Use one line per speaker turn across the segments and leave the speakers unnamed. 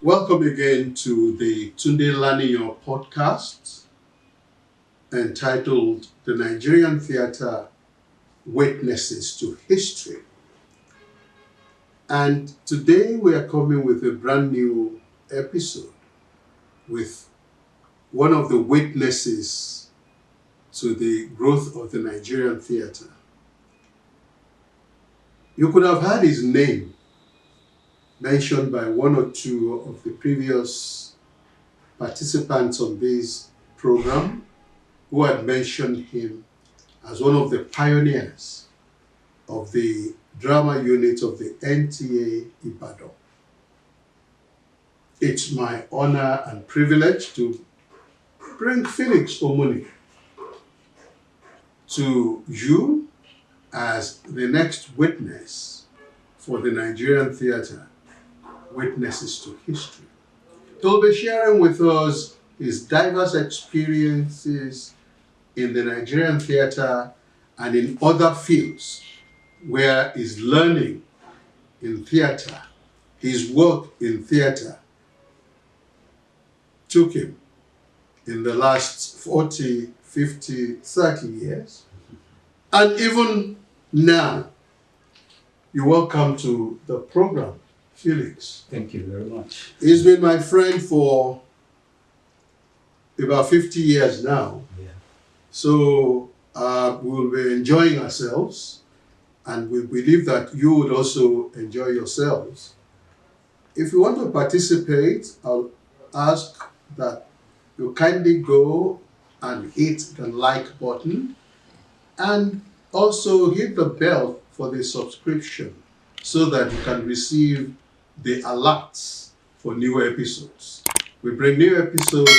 Welcome again to the Tunde Learning Your podcast entitled The Nigerian Theatre Witnesses to History. And today we are coming with a brand new episode with one of the witnesses to the growth of the Nigerian theatre. You could have heard his name mentioned by one or two of the previous participants on this program who had mentioned him as one of the pioneers of the drama unit of the NTA Ibadan. It's my honor and privilege to bring Felix Omuni to you as the next witness for the Nigerian theatre Witnesses to History. He'll be sharing with us his diverse experiences in the Nigerian theatre and in other fields where his learning in theatre, his work in theatre took him in the last 40, 50, 30 years. And even now, you're welcome to the program, Felix.
Thank you very much.
He's been my friend for about 50 years now.
Yeah.
So we'll be enjoying ourselves, and we believe that you would also enjoy yourselves. If you want to participate, I'll ask that you kindly go and hit the like button and also hit the bell for the subscription so that you can receive the alerts for new episodes. We bring new episodes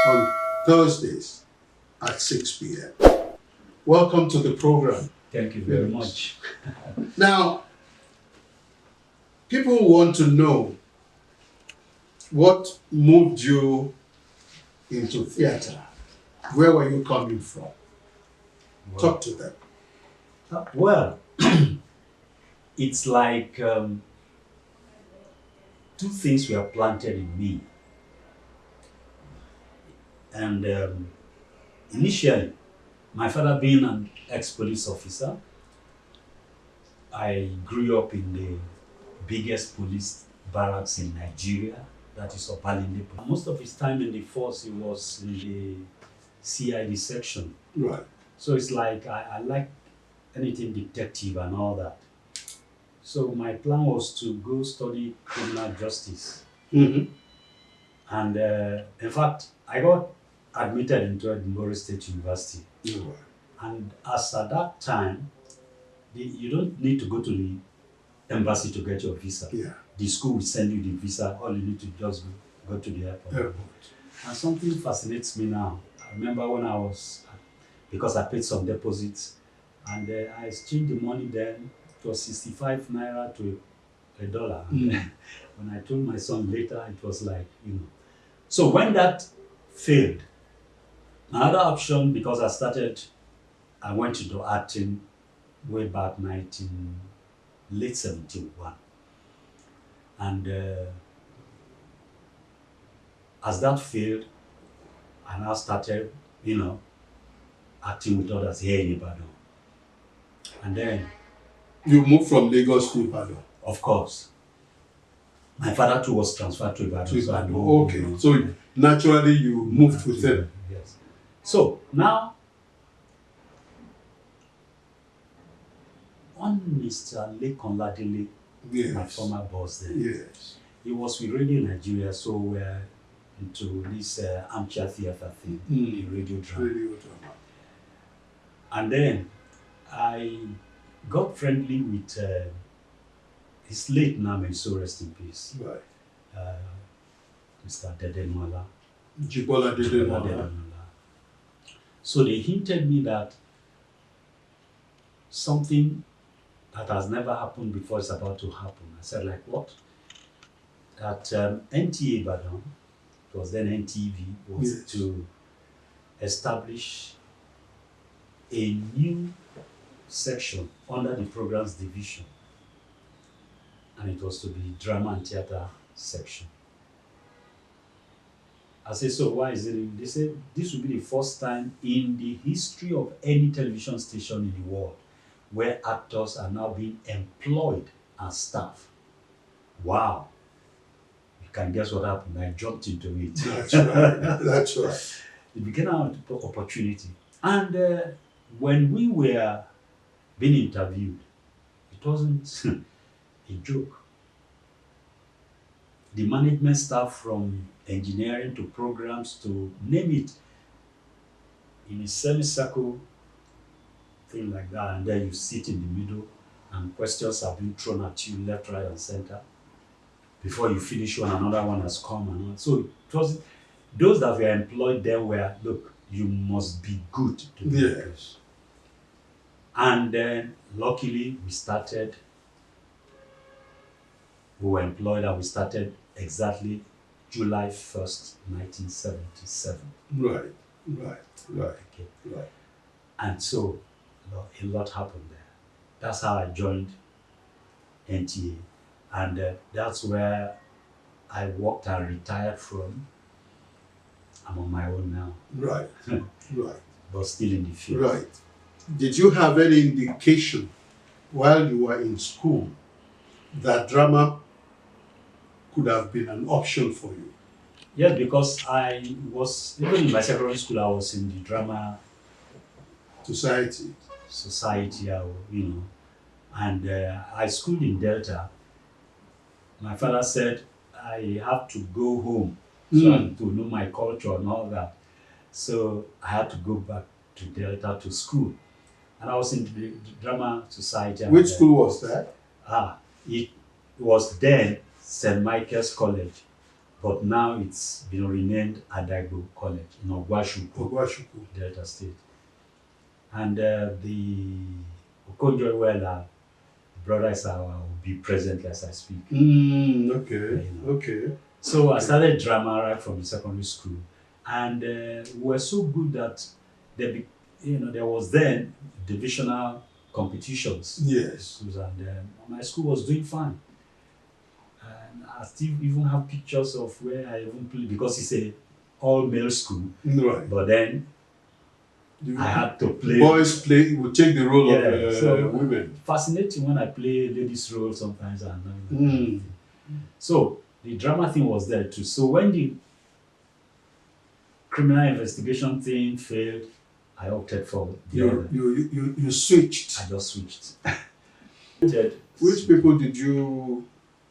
on Thursdays at 6 p.m. Welcome to the program.
Thank you very much.
Now, people want to know what moved you into theatre. Where were you coming from? Talk to them.
Well, it's like two things were planted in me. And initially, my father being an ex-police officer, I grew up in the biggest police barracks in Nigeria, that is Opalinde. Most of his time in the force, he was in the CID section.
Right.
So it's like I like anything detective and all that. So my plan was to go study criminal justice.
Mm-hmm.
And in fact, I got admitted into Edinburgh State University.
Right.
And as at that time, you don't need to go to the embassy to get your visa.
Yeah.
The school will send you the visa. All you need to just go to the airport. And something fascinates me now. I remember when I was, because I paid some deposits, and I exchanged the money then. It was 65 naira to a dollar. And when I told my son later, it was like, So when that failed, another option, because I went into acting way back late 71. And as that failed, I now started, acting with others here in Ibadan. And then,
You moved from Lagos to Ibadan.
of course, my father too was transferred to Ibadan.
To
so I
Ibadan.
know,
Okay. So naturally you moved with them.
Yes. So now, one Mr. Lekon Ladele,
Yes.
my former boss then,
Yes.
he was with Radio Nigeria, so we're into this armchair theatre thing, the radio drama.
Radio drama.
And then I got friendly with his late now, may so rest in peace,
Right.
Mr. Dedenwala.
Jibola Dedenwala.
Dedenwala. So they hinted me that something that has never happened before is about to happen. I said, like what? That NTA Ibadan, it was then NTV, was
Yes.
to establish a new section under the programs division, and it was to be drama and theatre section. I said, so why is it? They said, this will be the first time in the history of any television station in the world where actors are now being employed as staff. Wow. You can guess what happened. I jumped into it.
That's right. That's right.
It became an opportunity. And when we were being interviewed, it wasn't a joke. The management staff, from engineering to programs to name it, in a semicircle thing like that, and then you sit in the middle and questions are being thrown at you left, right, and center. Before you finish one, another one has come. And so it was those that were employed there were, look, you must be good to do this. And then luckily we were employed and we started exactly July 1st, 1977.
Right.
Okay. And so a lot happened there. That's how I joined NTA. And that's where I worked and retired from. I'm on my own now.
Right.
But still in the field.
Right. Did you have any indication while you were in school that drama could have been an option for you?
Yes, because I was, even in my secondary school, I was in the drama
society,
and I schooled in Delta. My father said I have to go home so I to know my culture and all that. So I had to go back to Delta to school. And I was in the drama society.
Which school was that?
It was then St. Michael's College, but now it's been renamed Adagbo College in Ogwashuku, Delta State. And the Okonjo Iweala brothers will be present as I speak.
Okay.
So I started drama right from secondary school, and we were so good that there was then divisional competitions.
Yes.
And my school was doing fine. And I still even have pictures of where I even played, because it's a all-male school.
Right.
But then I had to play.
Boys would take the role of women.
Fascinating when I play ladies' role sometimes. So the drama thing was there too. So when the criminal investigation thing failed, I opted for the other.
You switched.
I just switched.
Which people did you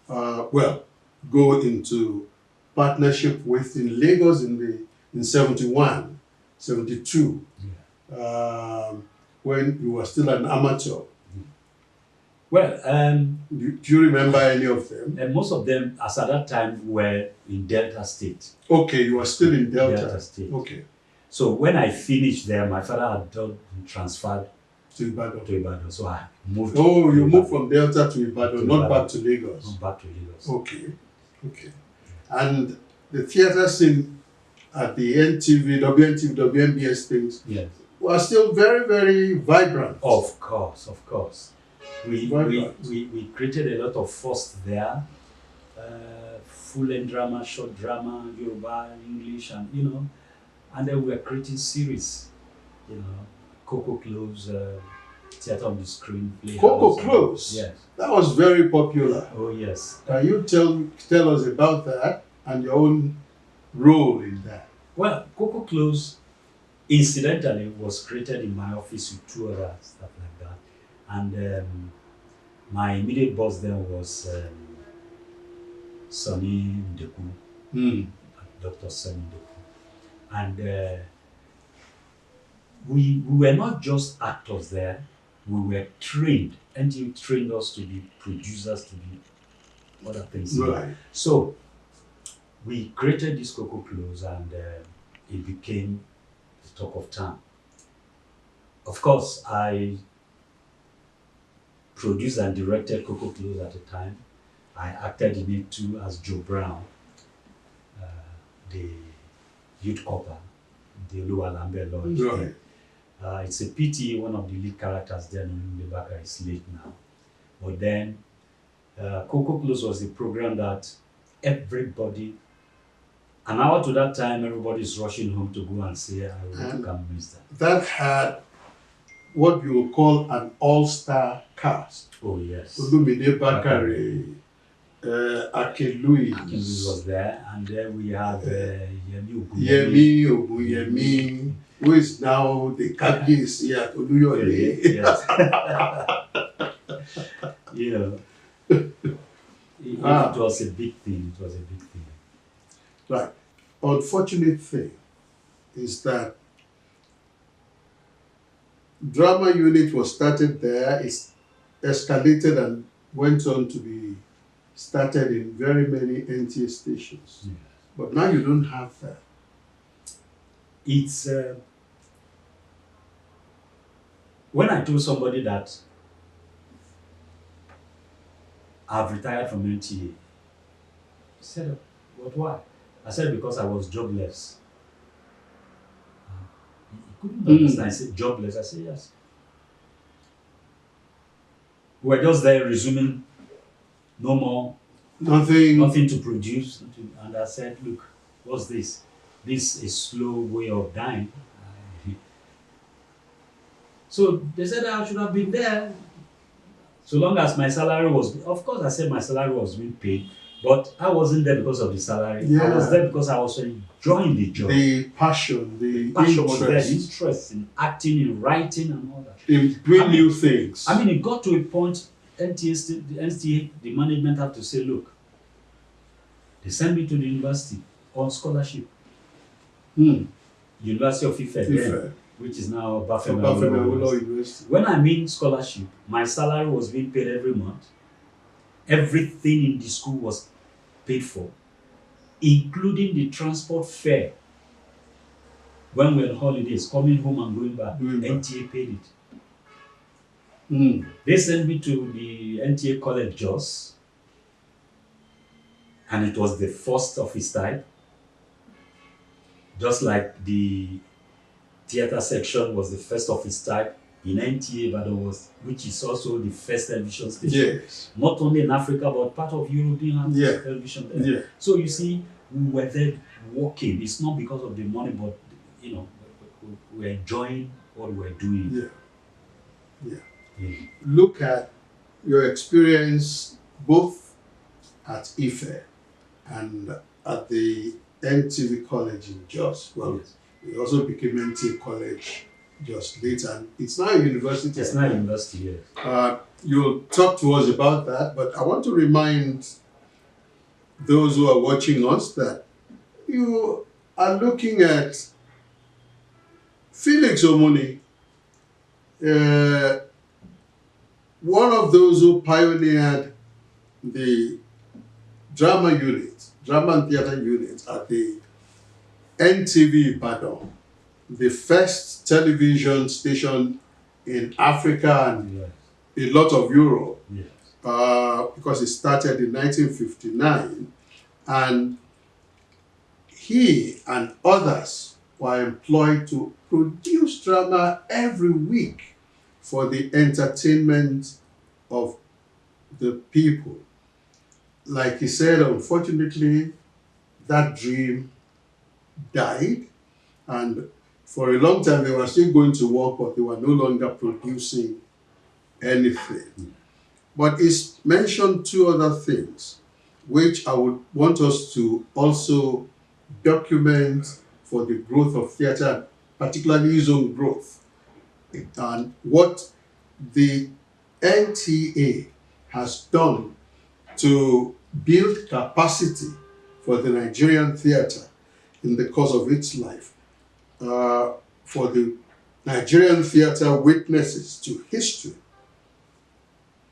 go into partnership with in Lagos in 71, 72, when you were still an amateur?
Well,
do you remember any of them?
Most of them, as at that time, were in Delta State.
Okay, you were still in Delta
State.
Okay.
So when I finished there, my father had transferred
to Ibadan.
So I moved.
Oh, you moved from Delta to Ibadan, not back to Lagos.
Not back to Lagos.
Okay. And the theatre scene at the NTV, WNTV, WNBS things were still very, very vibrant.
Of course. We created a lot of firsts there. Full-length drama, short drama, Yoruba, English, and and then we were creating series. Coco Close, Theatre on the Screen, Playhouse.
Coco Close?
Yes.
That was very popular.
Oh, yes.
Can you tell us about that and your own role in that?
Well, Coco Close, incidentally, was created in my office with two others, stuff like that. And my immediate boss then was Sonny Ndeku, Dr. Sonny Ndeku. And we were not just actors there, we were trained. NTU trained us to be producers, to be other things.
Right.
So we created this Coco Close, and it became the talk of town. Of course, I produced and directed Coco Close at the time. I acted in it too as Joe Brown, the youth copper, the Oluwalambe Lodge.
Right.
It's a pity one of the lead characters there, Nulubaka, is late now. But then, Coco Close was a program that everybody An hour to that time, everybody's rushing home to go and say, I want to
And
come minister.
that had what you would call an all-star cast.
Oh, yes.
Olumide Bakare, Akelui,
Akinwumi was there, and then we have Yemi Ogunyemi.
Yemi Ogunyemi, who is now the Kabiyesi at Oluyole.
Yes. You know, it was a big thing. It was a big thing.
Right. Unfortunate thing is that drama unit was started there, it's escalated and went on to be started in very many NTA stations.
Yes.
But now you don't have that.
It's when I told somebody that I've retired from NTA, he said, "But why?" I said, "Because I was jobless." He couldn't understand. I said, "Jobless?" I said, "Yes." We were just there resuming, no more, nothing to produce. And I said, "Look, what's this? This is slow way of dying." So they said I should have been there. So long as my salary was, of course I said my salary was being paid, but I wasn't there because of the salary.
Yeah.
I was there because I was enjoying the job.
The passion, the
Passion was there, the
interest
interest in acting, in writing and all that.
in doing new things.
I mean, it got to a point, the management had to say, look, they sent me to the university on scholarship. University of Ife, then, which is now Obafemi Awolowo
University.
When I mean scholarship, my salary was being paid every month. Everything in the school was paid for, including the transport fare. When we were on holidays, coming home and going back, NTA paid it. They sent me to the NTA College Jos, and it was the first of its type. Just like the theatre section was the first of its type in NTA, but which is also the first television station.
Yes.
Not only in Africa, but part of European television there.
Yeah.
So you see, we were there working. It's not because of the money, but we're enjoying what we're doing.
Yeah. Look at your experience both at Ife and at the NTV College in Jos. Well,
Yes.
it also became NTA College just later, and it's now a university.
It's not a university, yes.
You'll talk to us about that, but I want to remind those who are watching us that you are looking at Felix Omuni, one of those who pioneered the drama and theatre unit at the NTV Ibadan, the first television station in Africa and a lot of Europe, because it started in 1959, and he and others were employed to produce drama every week for the entertainment of the people. Like he said, unfortunately, that dream died, and for a long time they were still going to work, but they were no longer producing anything. But it's mentioned two other things which I would want us to also document for the growth of theatre, particularly his own growth, and what the NTA has done to build capacity for the Nigerian theatre in the course of its life, for the Nigerian theatre witnesses to history.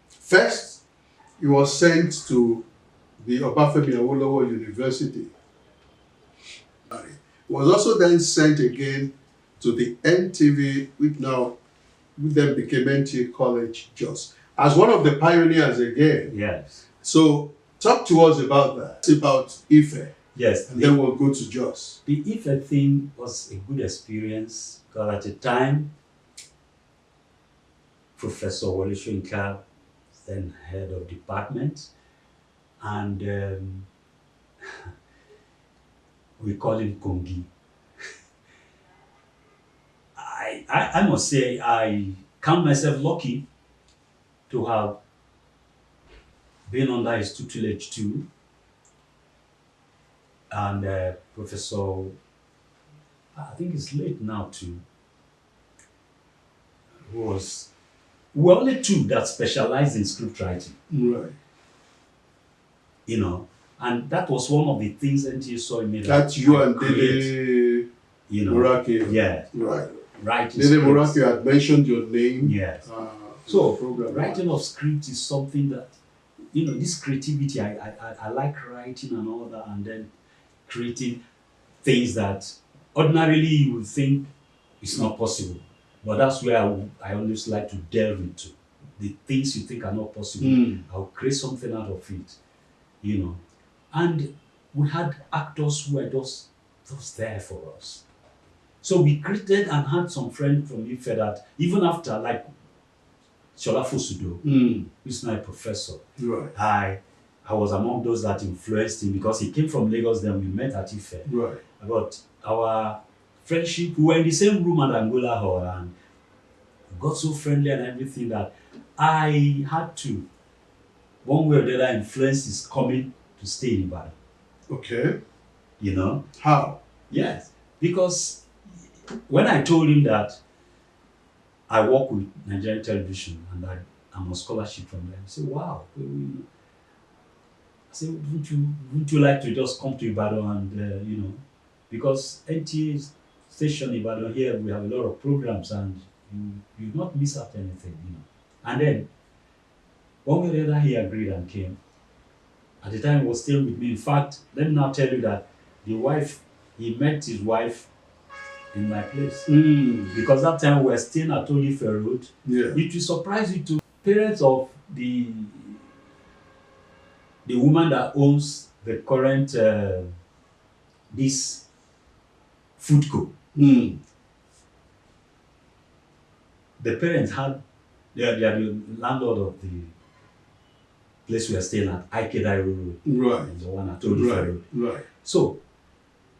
First, he was sent to the Obafemi Awolowo University. He was also then sent again to the NTV, which then became NTA College Jos, as one of the pioneers again.
Yes.
So talk to us about that. It's about Ife.
Yes.
And then we'll go to Jos.
The Ife thing was a good experience because at the time, Professor Wole Soyinka, then head of department, and We call him Kongi. I must say I count myself lucky to have been under his tutelage too. And Professor, I think he's late now too, was, we were only two that specialized in script writing,
Right.
you know, and that was one of the things NTA saw in me.
That's you and
create,
Dele
you know,
Muraki.
yeah,
Right.
writing
Dele
scripts.
Muraki had mentioned your name.
Yes.
So
So writing of script is something that, you know, this creativity, I like writing and all that, and then creating things that ordinarily you would think it's not possible. But that's where I always like to delve into. The things you think are not possible, I'll create something out of it, you know. And we had actors who were just there for us. So we created and had some friends from Ife that even after, like Shola Fosudo, who's now a professor,
Right.
I was among those that influenced him because he came from Lagos, then we met at Ife.
Right.
But our friendship, we were in the same room at Angola Hall and we got so friendly and everything that I had to, one way or the other, influence his coming to stay in Ibadan.
Okay.
You know?
How?
Yes. Because when I told him that I work with Nigerian television and I'm on scholarship from them, he said, wow. I said, wouldn't you like to just come to Ibadan and, you know, because NTA station Ibadan here, we have a lot of programs and you not miss out anything, you know. And then, one way or the other, he agreed and came. At the time, he was staying with me. In fact, let me now tell you that he met his wife in my place. Because that time we were staying at Olive Road.
Yeah.
It will surprise you to parents of the woman that owns the current this food co. The parents they are the landlord of the place we are staying at, Ikedai Road.
Right.
The one at Olive Road.
Right.
So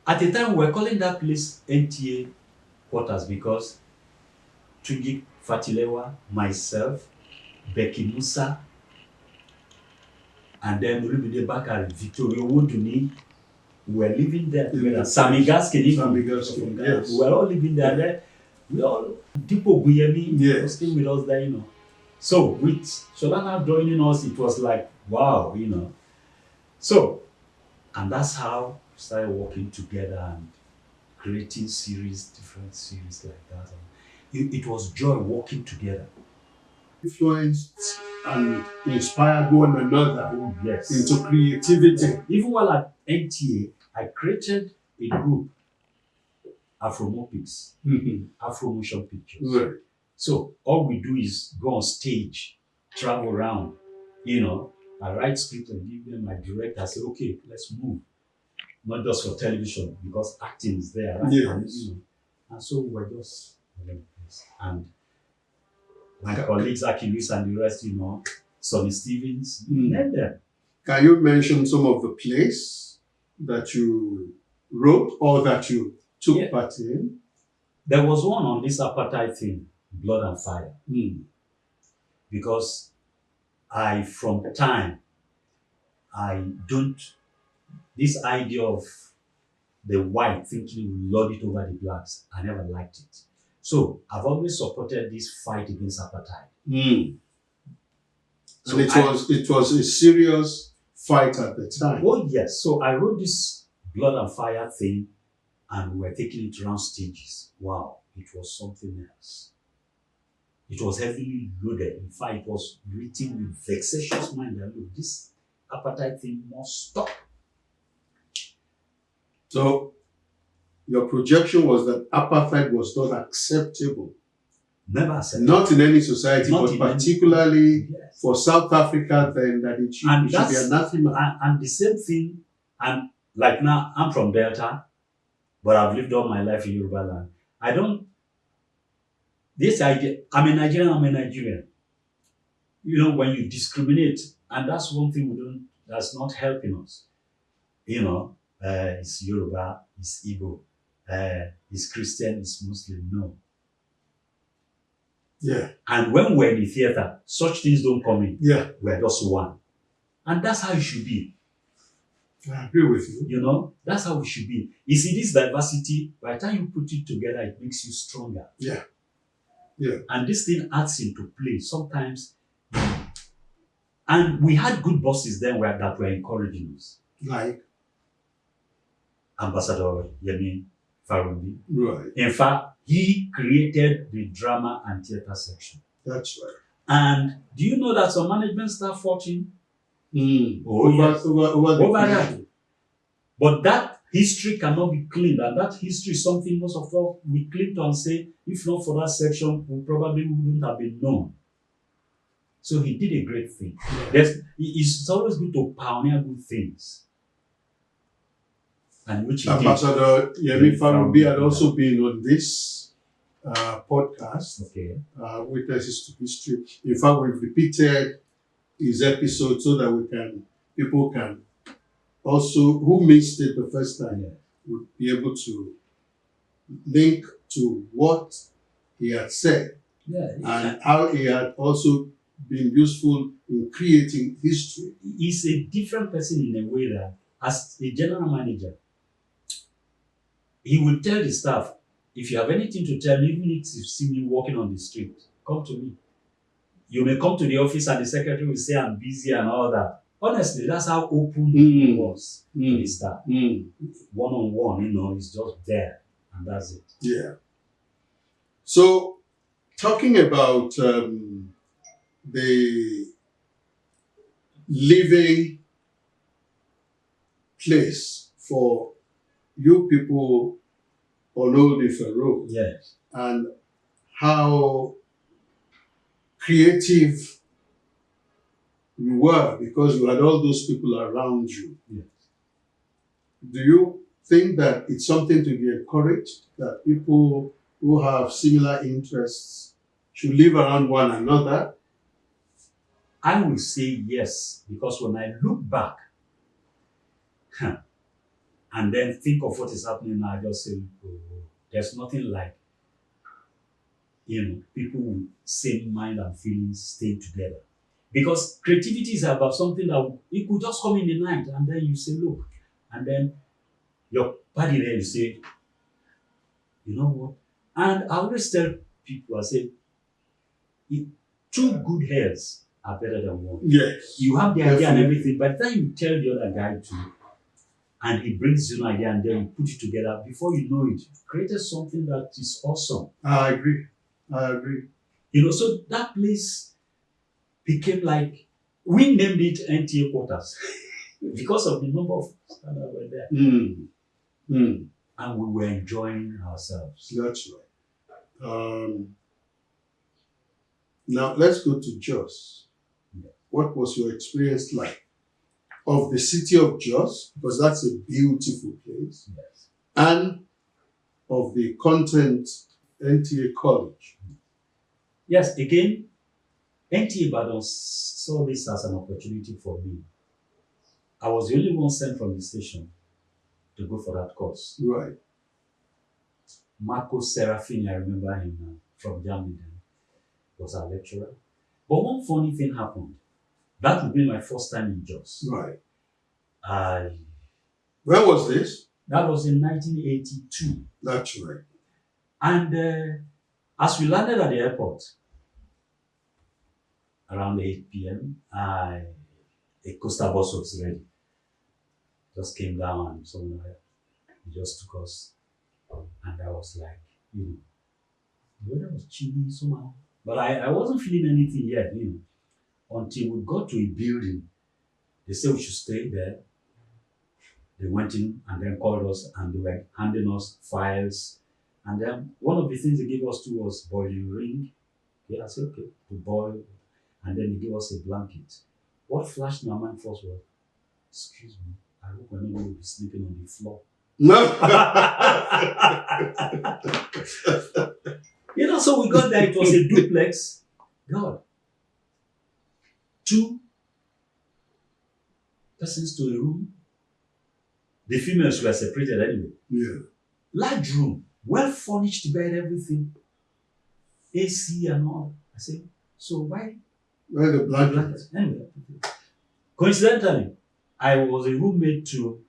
at the time we were calling that place NTA quarters because Tunji Fatilewa, myself, Becky Musa, and then Olumide Bakari, Victoria Woduni, we were living there together. Sami Gaskin,
yes.
We were all living there. Then we all, Dipo Guyemi was staying with us there, you know. So with Sholana joining us, it was like, wow, you know. So, and that's how we started working together and creating different series like that. And it was joy working together.
Influenced and inspired one another
Yes.
into creativity.
Even while at NTA, I created a group, Afromopics, Afro Motion Pictures.
Right.
So all we do is go on stage, travel around, you know. I write scripts and give them, I direct, I say, okay, let's move. Not just for television, because acting is there, right?
Yes.
And, you know, and so we're just, and my colleagues, Achilles and the rest, you know, Sonny Stevens, name them.
Can you mention some of the plays that you wrote or that you took part in?
There was one on this apartheid thing, Blood and Fire. Because from time, this idea of the white thinking we lord it over the blacks, I never liked it. So I've always supported this fight against apartheid.
So and it was a serious fight at the time.
Oh yes. So I wrote this Blood and Fire thing and we were taking it around stages. Wow, it was something else. It was heavily loaded. In fact, it was written with vexatious mind that look, this apartheid thing must stop.
So your projection was that apartheid was not acceptable.
Never acceptable.
Not in any society, but particularly for South Africa, then that it should be anathema.
And the same thing, and like now, I'm from Delta, but I've lived all my life in Yoruba land. This idea, I'm a Nigerian. You know, when you discriminate, and that's one thing that's not helping us. You know, is Yoruba, is Igbo, is Christian, is Muslim. No.
Yeah.
And when we're in the theater, such things don't come in.
Yeah.
We're just one. And that's how it should be.
I agree with you.
You know, that's how it should be. You see, this diversity, by the time you put it together, it makes you stronger.
Yeah. Yeah.
And this thing adds into play sometimes. And we had good bosses then that were encouraging us.
Like?
Ambassador Yemi Farubi.
Right.
In fact, he created the drama and theater section.
That's right.
And do you know that some management staff fought him?
Over
that. But that history cannot be cleaned, and that history is something most of us we cling to and say, if not for that section, we probably wouldn't have been known. So he did a great thing. It's always good to pioneer good things. And which
Ambassador Yemi Farubi had also been on this podcast,
okay.
Witnesses to History. In fact, we've repeated his episode so that people can also, who missed it the first time, would be able to link to what he had said and how he had also been useful in creating history.
He's a different person in a way that, as a general manager, he will tell the staff, if you have anything to tell me, even if you see me walking on the street, come to me. You may come to the office and the secretary will say, I'm busy and all that. Honestly, that's how open he was to the staff. One-on-one, he's just there, and that's it.
Yeah. So, talking about the living place for you people on Old Ife Road.
Yes.
And how creative you were because you had all those people around you.
Yes.
Do you think that it's something to be encouraged, that people who have similar interests should live around one another?
I will say yes, because when I look back and then think of what is happening now, I just say, oh, there's nothing like, people with same mind and feelings staying together. Because creativity is about something that it could just come in the night and then you say, look, and then your party there, you say, you know what? And I always tell people, I say, two good heads are better than one.
Yes.
You have the idea and everything. By the time you tell the other guy to, and he brings you an idea and then you put it together, before you know it, you've created something that is awesome.
I agree.
So that place became like, we named it NTA quarters because of the number of that were there. And we were enjoying ourselves.
That's right. Now let's go to Jos.
Yeah.
What was your experience like of the city of Jos? Because that's a beautiful place.
Yes.
And of the content NTA College.
Yes, again, NTA Ibadan saw this as an opportunity for me. I was the only one sent from the station to go for that course.
Right.
Marco Serafini, I remember him now, from Germany, was our lecturer. But one funny thing happened. That would be my first time in Jos.
Right.
When
was this?
That was in 1982.
That's right.
And as we landed at the airport, around 8 p.m., a coastal bus was ready. Just came down and somewhere, he just took us. And I was like, the weather was chilly somehow. But I wasn't feeling anything yet, until we got to a building. They said we should stay there. They went in and then called us and they were handing us files. And then one of the things they gave us was boiling ring. Yeah, I said, okay, to boil. And then they gave us a blanket. What flashed in my mind first was, excuse me, I hope we're not going to be sleeping on the floor.
No.
So we got there, it was a duplex. God. 2 persons to a room. The females were separated anyway.
Yeah.
Large room, well furnished bed, everything. AC and all. I said, so why?
Where the blanket?
Anyway, coincidentally, I was a roommate to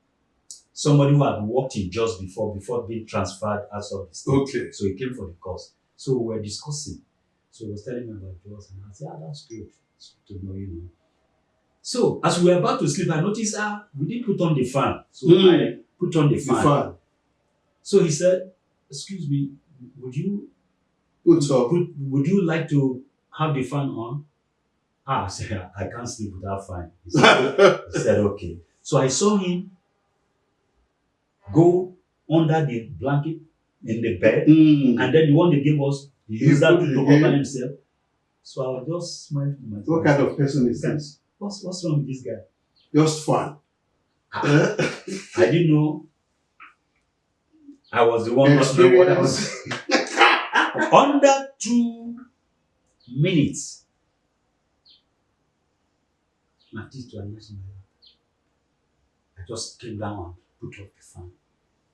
somebody who had worked in Jos before being transferred out of the state.
Okay.
So he came for the course. So we were discussing. So he was telling me about Jos, and I said, that's good to know, you know. So as we were about to sleep, I noticed we didn't put on the fan. So I put on the fan. So he said, excuse me, would you like to have the fan on? I said, I can't sleep without fan. He said, okay. So I saw him go under the blanket in the bed, and then the one they gave us, he used that to cover himself. So I was just smiling to myself.
What kind of person is this?
What's wrong with this guy?
Just fun.
I didn't know I was the one not knowing what I was. Under 2 minutes, my teeth were not in my lap. I just came down and put up the fan.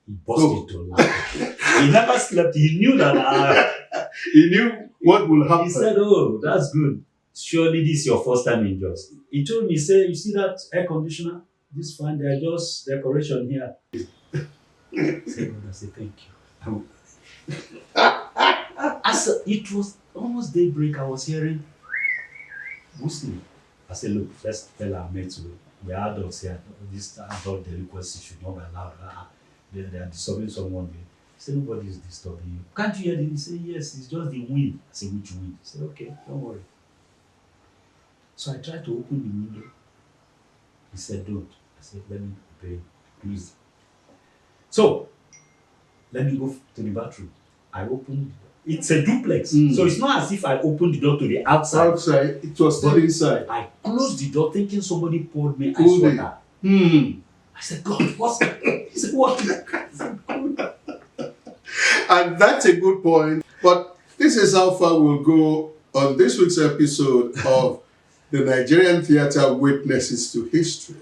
He busted to laugh. He never slept. He knew that.
He knew what will happen.
He said, "Oh, that's good. Surely this is your first time in Jos." He told me, "Say, you see that air conditioner? This fan, they're just decoration here." I said, "Thank you." As it was almost daybreak, I was hearing whistling. I said, "Look, let's tell our mates we're adults here. This adult delinquency should not be allowed. They are disturbing someone." He said, "Nobody is disturbing you. Can't you hear them?" He said, "Yes, it's just the wind." I said, "Which wind?" He said, "Okay, don't worry." So I tried to open the window. He said, "Don't." I said, "Let me obey, please." So let me go to the bathroom. I opened. It's a duplex, so it's not as if I opened the door to the outside.
Outside, it was still inside.
I closed the door, thinking somebody poured me ice water. I said, "God, what's?" He said, "What?" I said, "God."
And that's a good point. But this is how far we'll go on this week's episode of the Nigerian Theatre Witnesses to History.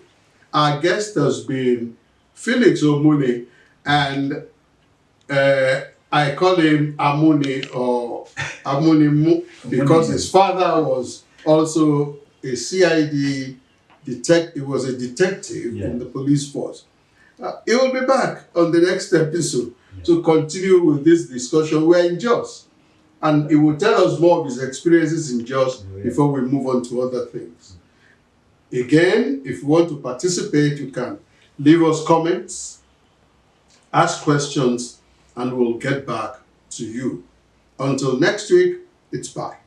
Our guest has been Felix Omuni, and I call him Omuni or Omuni because his father was also a CID detective. He was a detective in the police force. He will be back on the next episode to continue with this discussion. We're in Jos, and he will tell us more of his experiences in Jos before we move on to other things. Again, if you want to participate, you can leave us comments, ask questions, and we'll get back to you. Until next week, it's bye.